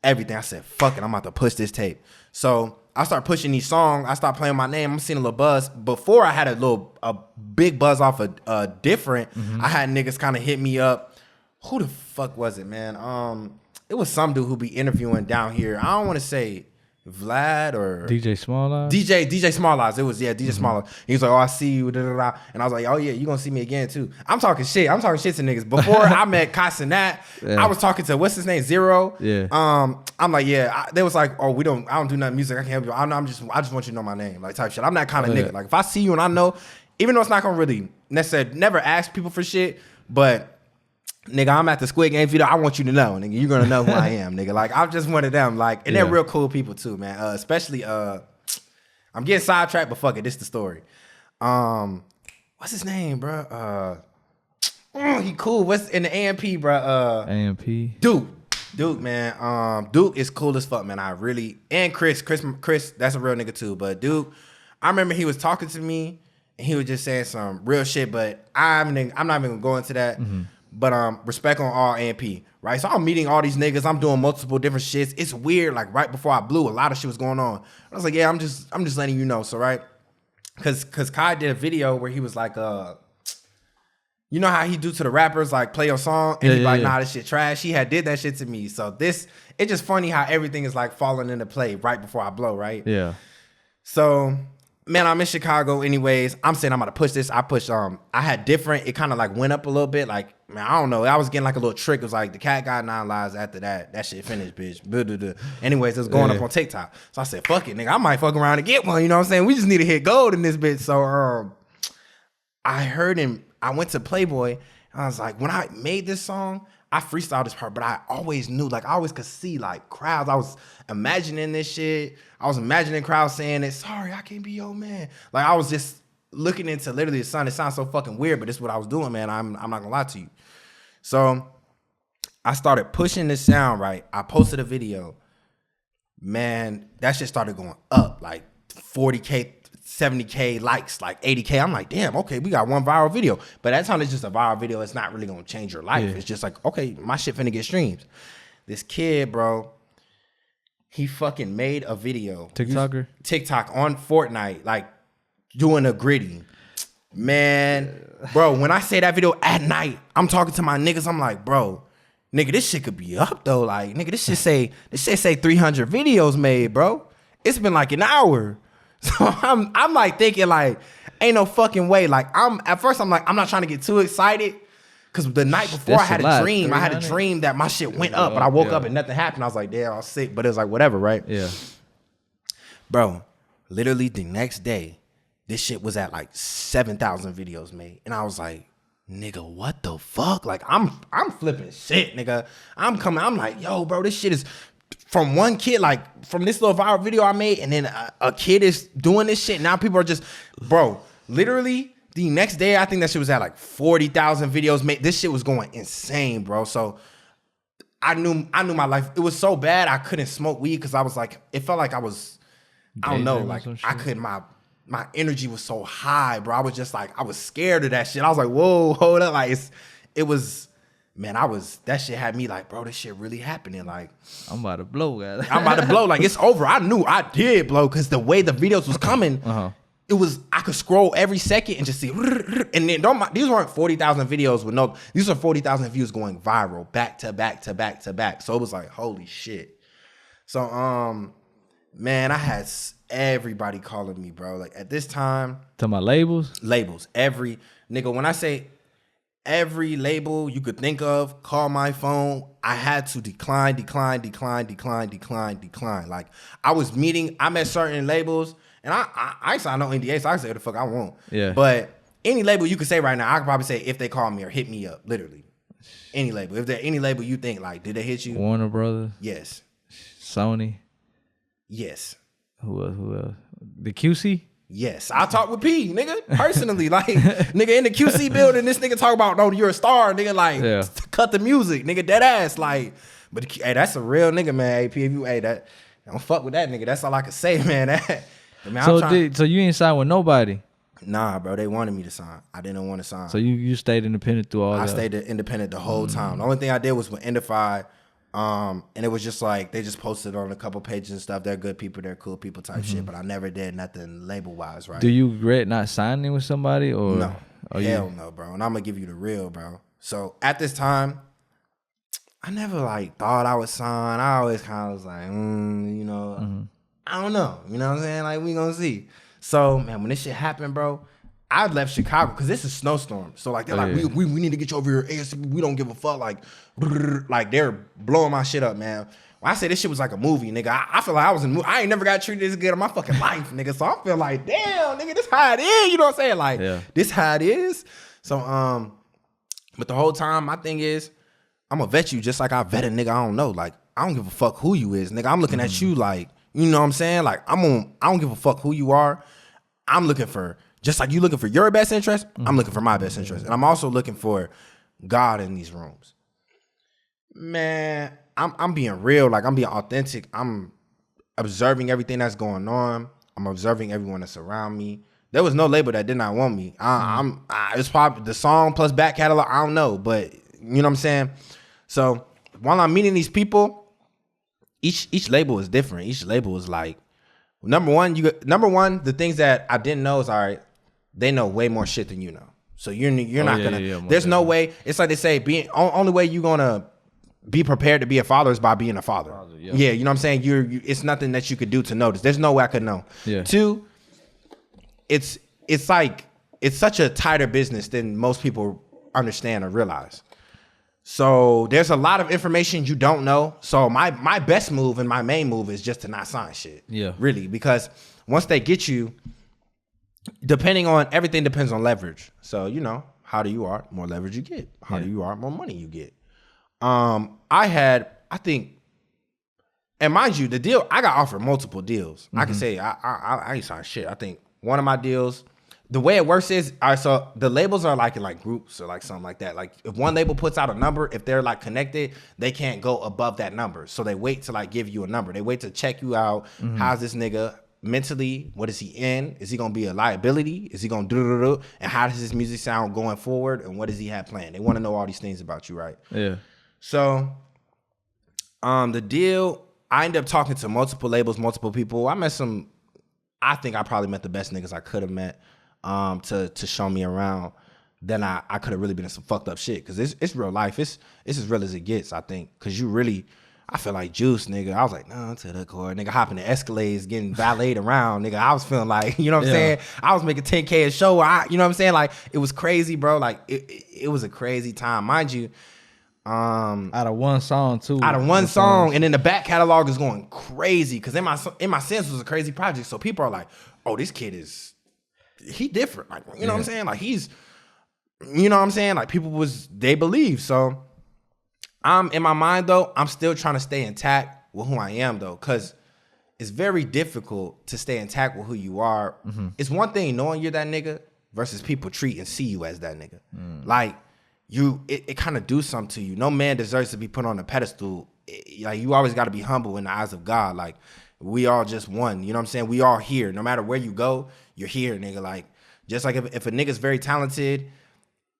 Everything. I said, fuck it, I'm about to push this tape. So I start pushing these songs. I start playing my name. I'm seeing a little buzz. Before I had a big buzz off of different. I had niggas kind of hit me up. Who the fuck was it, man? It was some dude who be interviewing down here. I don't want to say Vlad or DJ Small Eyes. DJ Small Eyes. It was DJ Small Eyes. He was like, "Oh, I see you." Da, da, da. And I was like, "Oh yeah, you gonna see me again too." I'm talking shit. I'm talking shit to niggas. Before I met Carson, I was talking to what's his name, Zero. Yeah. I'm like, yeah. They was like, "Oh, I don't do nothing music. I can't help you. I just want you to know my name, like type shit." I'm that kind of nigga. Like if I see you and I know, even though it's not gonna really necessarily never ask people for shit, but nigga, I'm at the Squid Game video. I want you to know, nigga. You're gonna know who I am, nigga. Like I'm just one of them. Like, and they're real cool people too, man. Especially, I'm getting sidetracked, but fuck it, this the story. What's his name, bro? He cool. What's in the AMP, bro? AMP. Duke, man. Duke is cool as fuck, man. And Chris, that's a real nigga too. But Duke, I remember he was talking to me and he was just saying some real shit. But I'm not even gonna go into that. But respect on all AMP, right? So I'm meeting all these niggas. I'm doing multiple different shits. It's weird. Like right before I blew, a lot of shit was going on. I was like, yeah, I'm just letting you know. So right, cause Kai did a video where he was like, you know how he do to the rappers, like play your song, and he's like, nah, this shit trash. He did that shit to me. So it's just funny how everything is like falling into play right before I blow, right? Yeah. So man, I'm in Chicago anyways. I'm saying I'm about to push this. I pushed, I had different, it kind of like went up a little bit. Like, man, I don't know. I was getting like a little trick. It was like the cat got 9 lives after that. That shit finished, bitch. Anyways, it was going up on TikTok. So I said, fuck it, nigga. I might fuck around and get one. You know what I'm saying? We just need to hit gold in this bitch. So I heard him. I went to Playboy. And I was like, when I made this song, I freestyled this part, but I always knew, like I always could see like crowds. I was imagining this shit. I was imagining crowds saying it. Sorry, I can't be your man. Like I was just looking into literally the sun. It sounds so fucking weird, but this is what I was doing, man. I'm not gonna lie to you. So I started pushing this sound, right? I posted a video. Man, that shit started going up, like 40K, 70K likes, like 80K. I'm like, damn, okay, we got one viral video. But that time it's just a viral video. It's not really gonna change your life. Yeah. It's just like, okay, my shit finna get streams. This kid, bro, he fucking made a video. TikTok on Fortnite, like doing a Griddy. Man, bro, when I say that video at night, I'm talking to my niggas. I'm like, bro, nigga, this shit could be up though. Like, nigga, this shit say 300 videos made, bro. It's been like an hour. So I'm like thinking like, ain't no fucking way. Like at first I'm like, I'm not trying to get too excited. Cause the night before I had a dream. I had a dream that my shit went up, but I woke up and nothing happened. I was like, damn, I was sick. But it was like, whatever, right? Yeah. Bro, literally the next day, this shit was at like 7,000 videos made. And I was like, nigga, what the fuck? Like I'm flipping shit, nigga. I'm like, yo, bro, this shit is from one kid, like from this little viral video I made, and then a kid is doing this shit. Now people are just, bro, literally the next day, I think that shit was at like 40,000 videos made. This shit was going insane, bro. So I knew my life. It was so bad I couldn't smoke weed because I was like, it felt like I was, I don't know, like I couldn't, my energy was so high, bro. I was just like, I was scared of that shit. I was like, whoa, hold up. Like it was, man, that shit had me like, bro, this shit really happening. Like, I'm about to blow, guys. I'm about to blow. Like, it's over. I knew I did blow because the way the videos was coming, it was, I could scroll every second and just see, and then these weren't 40,000 videos with these are 40,000 views going viral back to back to back to back. So it was like, holy shit. So, man, I had everybody calling me, bro. Like at this time. To my labels? Labels. Every, nigga, when I say every label you could think of, call my phone, I had to decline. Like I met certain labels, and I signed no NDA, so I can say what the fuck I want. Yeah. But any label you could say right now, I could probably say if they call me or hit me up, literally. Any label. If there any label you think like, did they hit you? Warner Brothers? Yes. Sony? Yes. Who else? The QC? Yes. I talk with P, nigga, personally. Like, nigga, in the QC building, this nigga talk about, no, you're a star, nigga, like, cut the music, nigga, dead ass, like, but, hey, that's a real nigga, man, AP, if you, hey, don't fuck with that nigga. That's all I can say, man. I mean, so you ain't signed with nobody? Nah, bro. They wanted me to sign. I didn't want to sign. So you stayed independent through all that? I stayed independent the whole time. The only thing I did was with Indify. And it was just like, they just posted on a couple pages and stuff. They're good people. They're cool people type shit. But I never did nothing label-wise, right? Do you regret not signing with somebody? Or no. Hell no, bro. And I'm going to give you the real, bro. So at this time, I never like thought I would sign. I always kind of was like, you know, I don't know. You know what I'm saying? Like, we gonna see. So, man, when this shit happened, bro, I left Chicago because this is snowstorm. So, like, they're like, we need to get you over here ASAP. We don't give a fuck. Like they're blowing my shit up, man. When I say this shit was like a movie, nigga, I feel like I was in a movie. I ain't never got treated this good in my fucking life, nigga. So I feel like, damn, nigga, this how it is. You know what I'm saying? Like, this how it is. So, but the whole time, my thing is, I'm gonna vet you just like I vet a nigga I don't know. Like, I don't give a fuck who you is, nigga. I'm looking at you like, you know what I'm saying? Like, I don't give a fuck who you are. I'm looking for, just like you looking for your best interest, I'm looking for my best interest. And I'm also looking for God in these rooms. Man, I'm being real, like I'm being authentic. I'm observing everything that's going on. I'm observing everyone that's around me. There was no label that did not want me. It's probably the song plus back catalog, I don't know, but you know what I'm saying? So while I'm meeting these people, each label is different. Each label is like, number one, the things that I didn't know is, all right, they know way more shit than you know. So you're not gonna. There's no way. It's like they say, only way you're gonna be prepared to be a father is by being a father. Yeah, you know what I'm saying. It's nothing that you could do to notice. There's no way I could know. Yeah. Two, it's like it's such a tighter business than most people understand or realize. So there's a lot of information you don't know. So my best move and my main move is just to not sign shit. Yeah. Really, because once they get you, everything depends on leverage. So, you know, harder you are, more leverage you get. Harder you are, more money you get. I think, and mind you, the deal, I got offered multiple deals. I can say I ain't signed shit. I think one of my deals, the way it works is, so the labels are like in like groups or like something like that. Like if one label puts out a number, if they're like connected, they can't go above that number. So they wait to like give you a number. They wait to check you out. How's this nigga mentally? What is he in? Is he gonna be a liability? Is he gonna do? And how does his music sound going forward? And what does he have planned? They want to know all these things about you, right? Yeah. So, the deal, I ended up talking to multiple labels, multiple people. I met some. I think I probably met the best niggas I could have met. To show me around, then I could have really been in some fucked up shit, because it's real life. It's as real as it gets, I think, because I feel like Juice, nigga. I was like, no, to the core, nigga, hopping the Escalades, getting valeted around, nigga. I was feeling like, you know what I'm saying? I was making 10K a show. You know what I'm saying? Like, it was crazy, bro. Like, it was a crazy time, mind you. Out of one song too. Out of one song, and then the back catalog is going crazy, because in my sense was a crazy project. So people are like, oh, this kid he different. Like, you know what I'm saying? Like, he's, you know what I'm saying? Like, they believe. So in my mind though, I'm still trying to stay intact with who I am though, because it's very difficult to stay intact with who you are. It's one thing knowing you're that nigga versus people treat and see you as that nigga. Like, it kind of do something to you. No man deserves to be put on a pedestal. Like, you always got to be humble in the eyes of God. Like, we all just one. You know what I'm saying? We all here. No matter where you go, you're here, nigga. Like, just like if a nigga's very talented,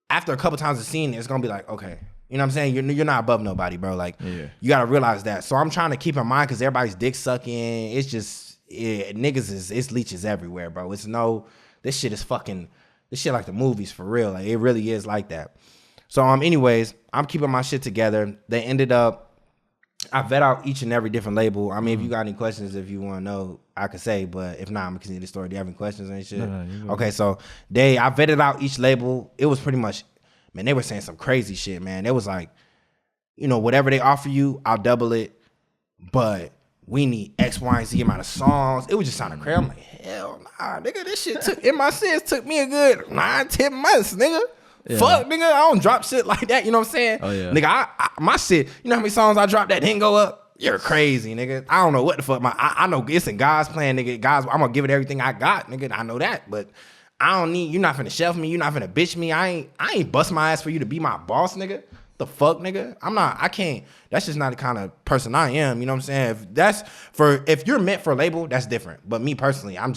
after a couple times of seeing it, it's gonna be like, okay, you know what I'm saying? You're not above nobody, bro. Like, you gotta realize that. So I'm trying to keep in mind, because everybody's dick sucking. It's just niggas it's leeches everywhere, bro. This shit like the movies for real. Like, it really is like that. So anyways, I'm keeping my shit together. They ended up, I vet out each and every different label. I mean, if you got any questions, if you want to know, I could say, but if not, I'm gonna continue the story. Do you have any questions and shit? No, okay, so I vetted out each label. It was pretty much, man, they were saying some crazy shit, man. It was like, you know, whatever they offer you, I'll double it, but we need X, Y, and Z amount of songs. It was just sounding crazy. I'm like, hell nah, nigga, this shit took me a good 9-10 months, nigga. Fuck, nigga, I don't drop shit like that, you know what I'm saying? Oh, yeah. Nigga, my shit, you know how many songs I dropped that didn't go up? You're crazy, nigga. I don't know what the fuck I know it's in God's plan, nigga. God's, I'm gonna give it everything I got, nigga. I know that, but I don't need, you're not finna shelf me, you're not finna bitch me. I ain't bust my ass for you to be my boss, nigga. The fuck, nigga? I can't. That's just not the kind of person I am. You know what I'm saying? If you're meant for a label, that's different. But me personally, I'm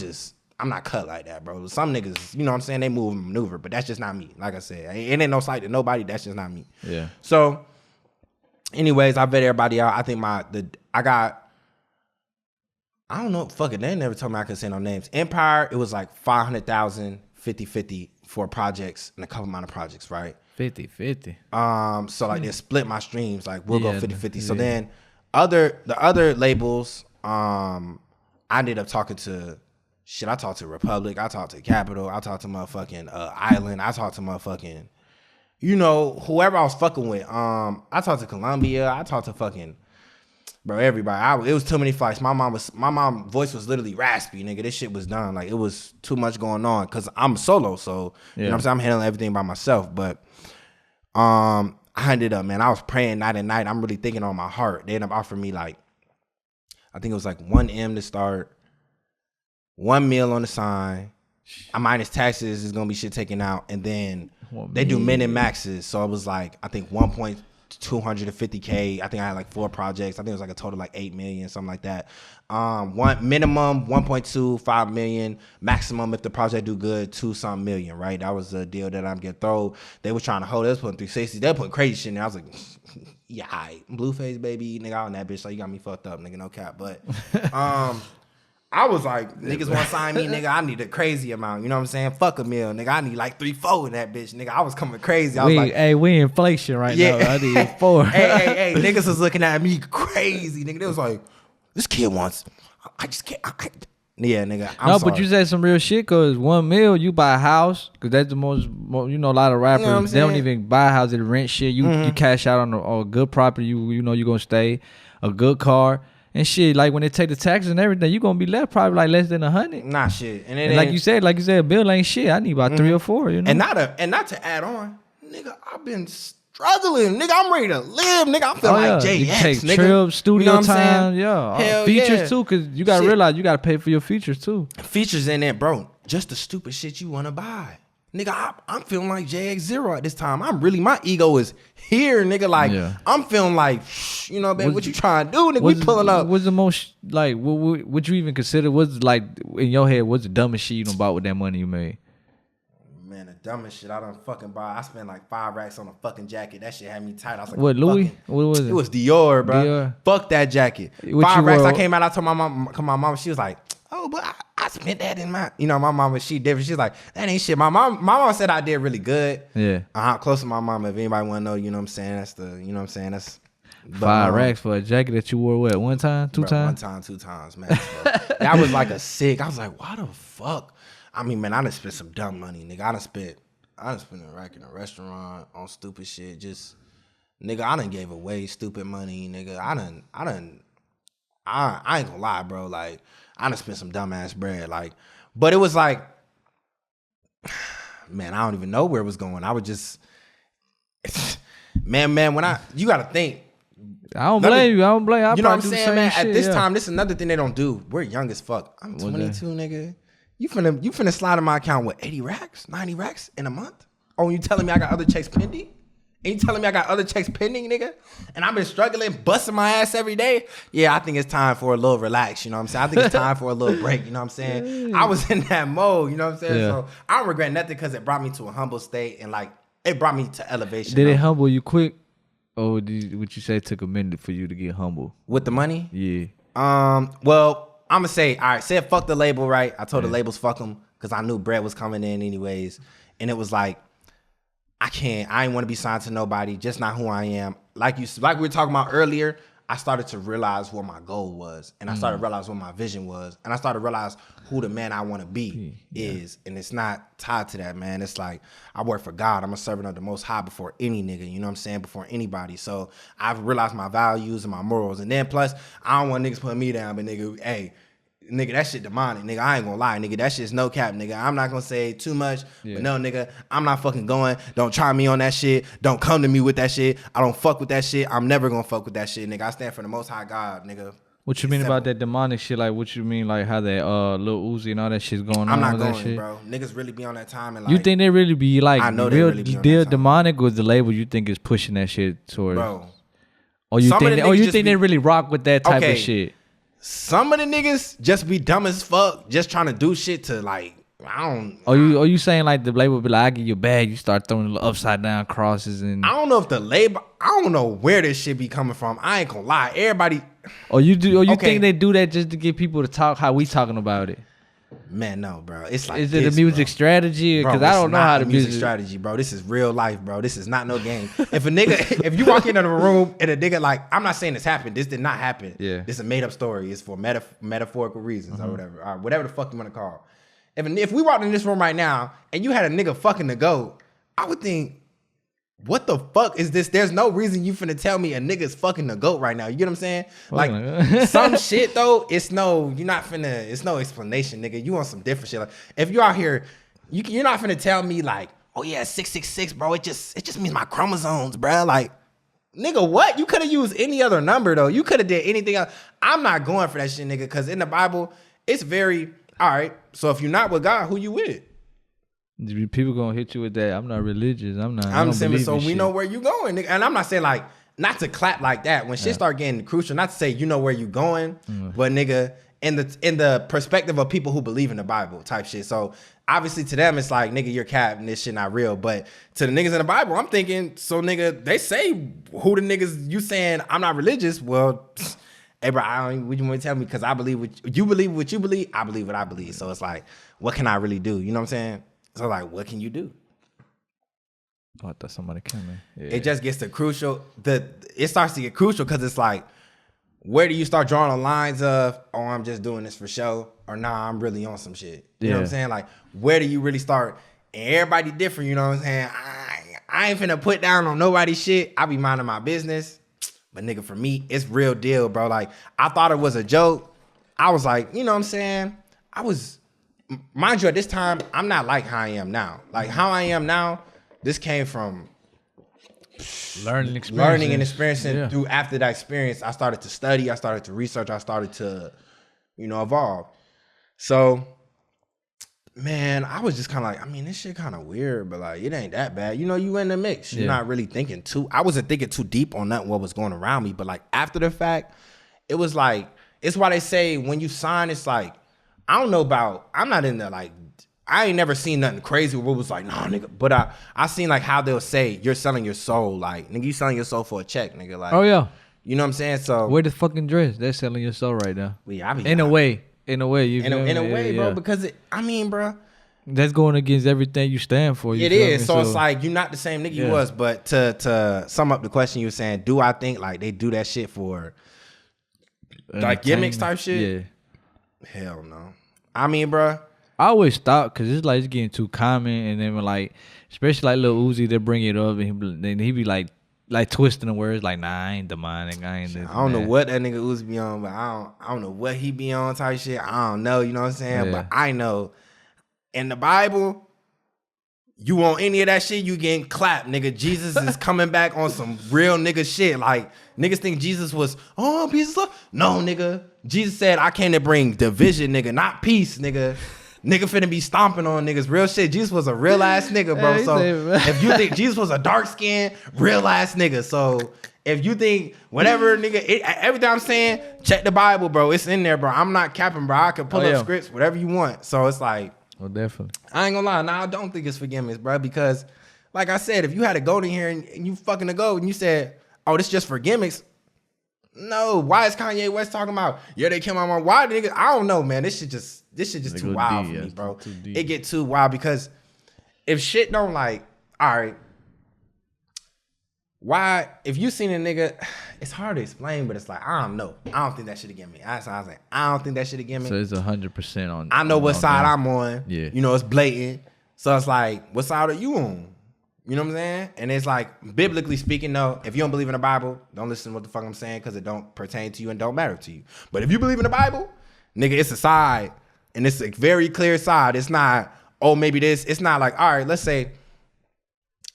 not cut like that, bro. Some niggas, you know what I'm saying? They move and maneuver, but that's just not me. Like I said, it ain't no slight to nobody. That's just not me. Yeah. So, anyways, I vet everybody out. I think I don't know. Fuck it. They never told me I could say no names. Empire, it was like 500,000, 50-50 for projects and a couple amount of projects, right? 50-50. So like they split my streams, like we'll go 50-50. So then the other labels, I ended up talking to I talked to Republic, I talked to Capital, I talked to motherfucking Island, I talked to motherfucking, you know, whoever I was fucking with. I talked to Columbia, I talked to fucking everybody. It was too many fights. My mom voice was literally raspy, nigga. This shit was done. Like it was too much going on because I'm solo, so you know what I'm saying, I'm handling everything by myself. But I ended up, man, I was praying night and night. I'm really thinking on my heart. They ended up offering me like, I think it was like 1 M to start, 1 mil on the sign. I minus taxes is gonna be shit taken out, and then they do min and maxes. So it was like I think 1.250K. I think I had like 4 projects. I think it was like a total like 8 million, something like that. One minimum 1.25 million, maximum if the project do good 2-something million, right? That was the deal that I'm getting thrown. They were trying to hold. They was putting 360. They were putting crazy shit in there. I was like, yeah, Blueface baby, nigga, on that bitch. So you got me fucked up, nigga, no cap. But I was like, niggas want to sign me, nigga. I need a crazy amount. You know what I'm saying? Fuck a mil, nigga. I need like 3-4 in that bitch, nigga. I was coming crazy. I was like, hey, we inflation right now. I need 4. hey, niggas was looking at me crazy, nigga. They was like, this kid wants. I just can't. Yeah, nigga. I'm sorry. But you said some real shit. Cause 1 mil, you buy a house. Cause that's the most. You know, a lot of rappers, you know they don't even buy a house. They rent shit. You cash out on a good property. You know you gonna stay. A good car. And shit, like when they take the taxes and everything, you gonna be left probably like less than 100. Nah, shit. And like you said, a bill ain't shit. I need about 3 or 4. You know. And not to add on, nigga. I've been struggling, nigga. I'm ready to live, nigga. I'm feeling like Jx, you take nigga. trips, studio, you know time, Hell features too, cause you gotta realize you gotta pay for your features too. Features in there, bro. Just the stupid shit you wanna buy. Nigga, I'm feeling like Jx.Zero at this time. My ego is here, nigga. Like, I'm feeling like, you know, man, what you trying to do, nigga? We pulling up. What's the most, like, what you even consider, what's, like, in your head, what's the dumbest shit you done bought with that money you made? Man, the dumbest shit I done fucking buy. I spent like 5 racks on a fucking jacket. That shit had me tight. I was like, what, Louis? What was it? It was Dior, bro. Dior. Fuck that jacket. 5 racks. I came out, I told my mom, she was like, oh, but I spent that in my, you know, my mama, she different. She's like, that ain't shit. My mom said I did really good. Yeah. Close to my mama. If anybody want to know, you know what I'm saying? That's the, you know what I'm saying? That's 5 racks for a jacket that you wore, what, 1 time, 2 times? 1 time, 2 times, man. That was like a sick. I was like, why the fuck? I mean, man, I done spent some dumb money, nigga. I done spent a rack in a restaurant on stupid shit. Just, nigga, I done gave away stupid money, nigga. I ain't gonna lie, bro. Like, I done spent some dumbass bread. Like, but it was like, man, I don't even know where it was going. I would just, man, you gotta think. I don't blame you. I don't blame you. You know what I'm saying, man? At this time, this is another thing they don't do. We're young as fuck. I'm 22, nigga. You finna slide in my account with 80 racks, 90 racks in a month? Oh, you telling me I got other checks pending? And you telling me I got other checks pending, nigga? And I've been struggling, busting my ass every day? Yeah, I think it's time for a little relax, you know what I'm saying? I think it's time for a little break, you know what I'm saying? I was in that mode, you know what I'm saying? Yeah. So I don't regret nothing because it brought me to a humble state and like, it brought me to elevation. Did it humble you quick? Or would you say it took a minute for you to get humble? With the money? Yeah. Well, I'm gonna say, all right, said fuck the label, right? I told the labels fuck them because I knew bread was coming in anyways. And it was like, I ain't want to be signed to nobody, just not who I am. Like we were talking about earlier, I started to realize what my goal was. And I started to realize what my vision was. And I started to realize who the man I want to be is. And it's not tied to that, man. It's like, I work for God. I'm a servant of the Most High before any nigga, you know what I'm saying? Before anybody. So I've realized my values and my morals. And then plus, I don't want niggas putting me down, but nigga, hey, nigga, that shit demonic, nigga. I ain't gonna lie, nigga. That shit's no cap, nigga. I'm not gonna say too much, but no, nigga, I'm not fucking going. Don't try me on that shit. Don't come to me with that shit. I don't fuck with that shit. I'm never gonna fuck with that shit, nigga. I stand for the Most High God, nigga. What you mean about that demonic shit? Like, what you mean, like how that Lil Uzi and all that shit's going on? I'm not with that going, shit? bro. Niggas really be on that time and like. You think they really be like I know real, they really be on real that time. demonic, or the label you think is pushing that shit towards? Bro. Or you Some of think, the or niggas you just think be- they really rock with that type Okay. of shit? Some of the niggas just be dumb as fuck, just trying to do shit to like. I don't. Or you saying like the label be like, I give you a bag, you start throwing little upside down crosses and. I don't know if the label. I don't know where this shit be coming from. I ain't gonna lie. Everybody. Or you do? Or you Okay. think they do that just to get people to talk how we talking about it? Man, no, bro. It's like. Is it a music strategy? Bro, Because I it's don't know not how a the music music. strategy, bro. This is real life, bro. This is not no game. If a nigga, if you walk into the room and a nigga like, I'm not saying this happened. This did not happen. Yeah. This is a made up story. It's for metaphorical reasons or whatever. Or whatever the fuck you want to call. If we walked in this room right now and you had a nigga fucking the goat, I would think, what the fuck is this? There's no reason you finna tell me a nigga's fucking the goat right now. You get what I'm saying? Like some shit though, it's no explanation, nigga. You want some different shit. Like if you out here, you're not finna tell me like, oh yeah, 666, bro. It just means my chromosomes, bro. Like, nigga, what? You could have used any other number though. You could have did anything else. I'm not going for that shit, nigga, because in the Bible, it's very all right. So if you're not with God, who you with? People gonna hit you with that. I'm not religious. I'm saying, so we know where you going, nigga. And I'm not saying like not to clap like that. When shit start getting crucial, not to say you know where you going, but nigga, in the perspective of people who believe in the Bible type shit. So obviously to them it's like, nigga, you're cap and this shit not real. But to the niggas in the Bible, I'm thinking, so nigga, they say who the niggas you saying I'm not religious. Well, hey bro, I don't. What you want to tell me? Because I believe what you believe. What you believe, I believe what I believe. So it's like, what can I really do? You know what I'm saying? So like, what can you do? Oh, I thought somebody coming. Yeah. It just gets to crucial. It starts to get crucial because it's like, where do you start drawing the lines of, oh, I'm just doing this for show, or nah, I'm really on some shit. You know what I'm saying? Like, where do you really start? And everybody different. You know what I'm saying? I ain't finna put down on nobody's shit. I be minding my business. But nigga, for me, it's real deal, bro. Like, I thought it was a joke. I was like, you know what I'm saying? Mind you, at this time, I'm not like how I am now. Like, how I am now, this came from learning and experiencing. Through after that experience, I started to study, I started to research, I started to, evolve. So, man, I was just kind of like, I mean, this shit kind of weird, but like, it ain't that bad. You in the mix. You're not really thinking I wasn't thinking too deep on that, what was going around me. But like, after the fact, it was like, it's why they say when you sign, it's like, I don't know about, I'm not in there like, I ain't never seen nothing crazy where it was like, nah, nigga. But I seen like how they'll say, you're selling your soul. Like, nigga, you selling your soul for a check, nigga. Like, oh yeah. You know what I'm saying? So wear the fucking dress. They're selling your soul right now. Yeah, in a way, you in a way, bro. yeah. Because bro, that's going against everything you stand for. It is. So it's like, you're not the same nigga you was. But to sum up the question you were saying, do I think like they do that shit for like gimmicks type shit? Yeah. Hell no. I mean, bro, I always thought, because it's like it's getting too common, and then like, especially like Lil Uzi, they bring it up, and he be like twisting the words, like, nah, I ain't demonic, I ain't this. I don't know what that nigga Uzi be on, but I don't know what he be on type shit. I don't know, you know what I'm saying? Yeah. But I know in the Bible, you want any of that shit, you getting clapped, nigga. Jesus is coming back on some real nigga shit. Like, niggas think Jesus was, oh, peace and love. No, nigga. Jesus said, I came to bring division, nigga, not peace, nigga. Nigga finna be stomping on niggas. Real shit. Jesus was a real ass nigga, bro. So if you think Jesus was a dark skinned, real ass nigga. So if you think whatever, nigga, everything I'm saying, check the Bible, bro. It's in there, bro. I'm not capping, bro. I can pull up scripts, whatever you want. So it's like, well, definitely. I ain't gonna lie. Nah, I don't think it's forgiveness, bro. Because like I said, if you had a goat in here and you fucking a goat and you said, oh, this just for gimmicks. No, why is Kanye West talking about, yeah, they came out my, why nigga? I don't know, man. This shit just too wild for me, bro. It get too wild because if shit don't like, all right, why, if you seen a nigga, it's hard to explain, but it's like, I don't know. I don't think that should have given me. I was like, I don't think that should have given me. So it's 100% on. I know what side I'm on. Yeah. You know, it's blatant. So it's like, what side are you on? You know what I'm saying? And it's like, biblically speaking, no, if you don't believe in the Bible, don't listen to what the fuck I'm saying because it don't pertain to you and don't matter to you. But if you believe in the Bible, nigga, it's a side. And it's a very clear side. It's not, oh, maybe this. It's not like, all right, let's say,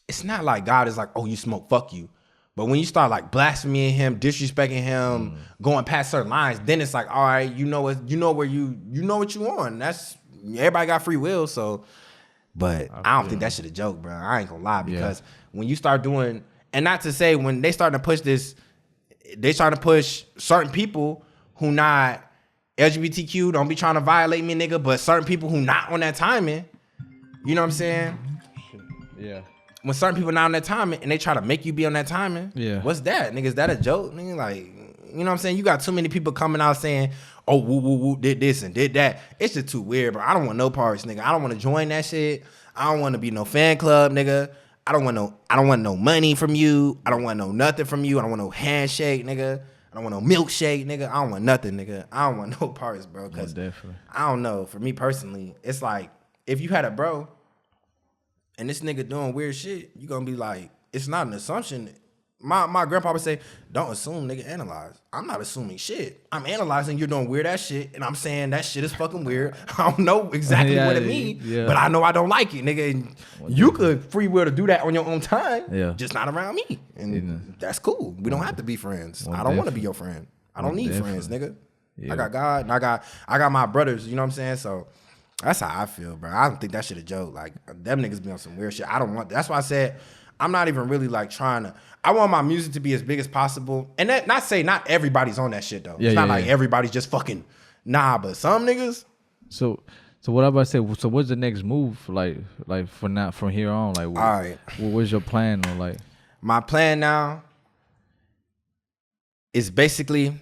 it's not like God is like, oh, you smoke, fuck you. But when you start like blaspheming him, disrespecting him, going past certain lines, then it's like, all right, you know what you on. That's everybody got free will, so. But I don't think that shit a joke, bro. I ain't gonna lie, because when you start doing, and not to say when they starting to push this, they starting to push certain people who not LGBTQ, don't be trying to violate me, nigga, but certain people who not on that timing, you know what I'm saying? Yeah. When certain people not on that timing and they try to make you be on that timing, what's that, nigga? Is that a joke, nigga? Like, you know what I'm saying? You got too many people coming out saying, oh, woo, woo, woo, did this and did that. It's just too weird, bro. I don't want no parts, nigga. I don't want to join that shit. I don't want to be no fan club, nigga. I don't want no money from you. I don't want no nothing from you. I don't want no handshake, nigga. I don't want no milkshake, nigga. I don't want nothing, nigga. I don't want no parts, bro. Cause I don't know. For me personally, it's like if you had a bro and this nigga doing weird shit, you gonna be like, it's not an assumption. My grandpa would say, don't assume, nigga, analyze. I'm not assuming shit. I'm analyzing you're doing weird ass shit, and I'm saying that shit is fucking weird. I don't know exactly what it means, but I know I don't like it, nigga. And you could free will to do that on your own time, just not around me. And that's cool. We don't have to be friends. I don't want to be your friend. I don't need friends, nigga. I got God, and I got my brothers, you know what I'm saying? So that's how I feel, bro. I don't think that shit a joke. Like, them niggas be on some weird shit. I don't want, that's why I said, I'm not even really like trying to, I want my music to be as big as possible. And that, not say not everybody's on that shit though. It's not like everybody's just fucking, nah, but some niggas. So what I about to say, so what's the next move like from here on? Like, all right, what's your plan or like? My plan now is basically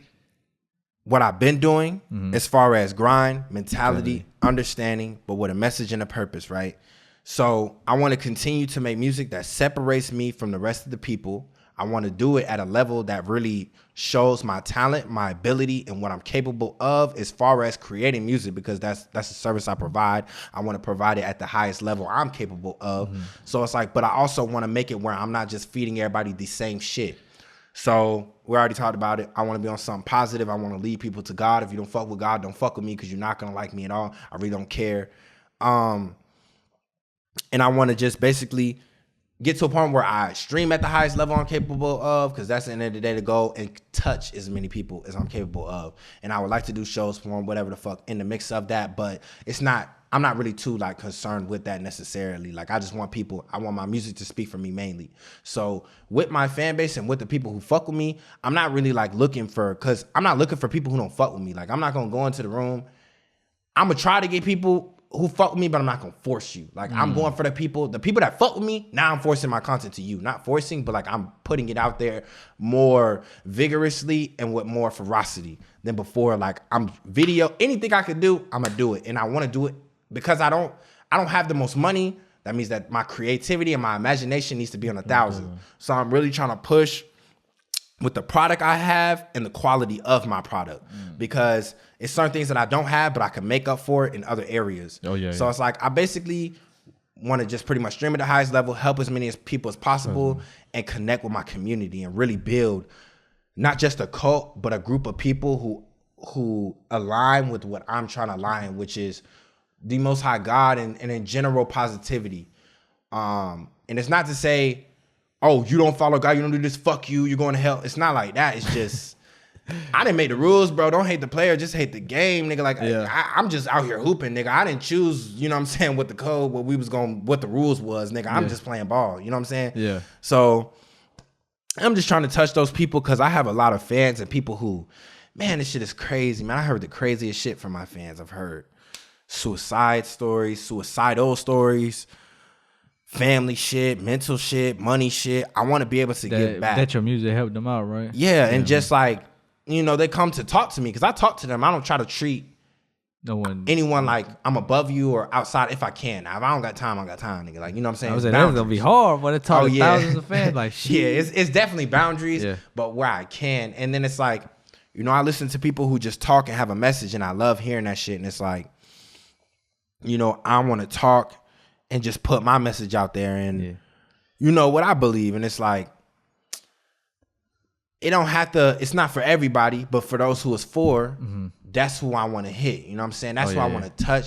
what I've been doing as far as grind, mentality, understanding, but with a message and a purpose, right? So I want to continue to make music that separates me from the rest of the people. I want to do it at a level that really shows my talent, my ability, and what I'm capable of as far as creating music, because that's a service I provide. I want to provide it at the highest level I'm capable of. So it's like, but I also want to make it where I'm not just feeding everybody the same shit. So we already talked about it. I want to be on something positive. I want to lead people to God. If you don't fuck with God, don't fuck with me, because you're not going to like me at all. I really don't care. And I want to just basically get to a point where I stream at the highest level I'm capable of, because that's the end of the day to go and touch as many people as I'm capable of. And I would like to do shows for them, whatever the fuck, in the mix of that. But it's not, I'm not really too like concerned with that necessarily. Like, I just want people, I want my music to speak for me mainly. So with my fan base and with the people who fuck with me, I'm not really like looking for, because I'm not looking for people who don't fuck with me. Like, I'm not going to go into the room. I'm going to try to get people who fuck with me, but I'm not gonna force you. Like, I'm going for the people that fuck with me. Now I'm forcing my content to you. Not forcing, but like I'm putting it out there more vigorously and with more ferocity than before. Like, I'm video, anything I could do, I'm gonna do it. And I wanna do it because I don't have the most money. That means that my creativity and my imagination needs to be on 1,000. So I'm really trying to push with the product I have and the quality of my product, because it's certain things that I don't have, but I can make up for it in other areas. So it's like, I basically want to just pretty much stream at the highest level, help as many people as possible, and connect with my community and really build not just a cult, but a group of people who align with what I'm trying to align, which is the Most High God and in general positivity. And it's not to say, oh, you don't follow God, you don't do this, fuck you, you're going to hell. It's not like that. It's just, I didn't make the rules, bro. Don't hate the player, just hate the game, nigga. Like, I'm just out here hooping, nigga. I didn't choose, you know what I'm saying, what the code, what the rules was, nigga. I'm just playing ball, you know what I'm saying? So I'm just trying to touch those people, because I have a lot of fans and people who, man, this shit is crazy, man. I heard the craziest shit from my fans. I've heard suicide stories, suicidal stories, family shit, mental shit, money shit. I want to be able to give back. That your music helped them out, right? Yeah, and just like, you know, they come to talk to me, because I talk to them. I don't try to treat anyone like I'm above you or outside if I can. Now, if I don't got time, I got time, nigga. Like, you know what I'm saying? I was like, that's gonna be hard, but it talk to thousands of fans. Like, shit. Yeah, it's definitely boundaries, but where I can. And then it's like, you know, I listen to people who just talk and have a message, and I love hearing that shit. And it's like, you know, I want to talk and just put my message out there and, you know, what I believe. And it's like, it don't have to, it's not for everybody, but for those who it's for, that's who I want to hit. You know what I'm saying? That's who I want to touch.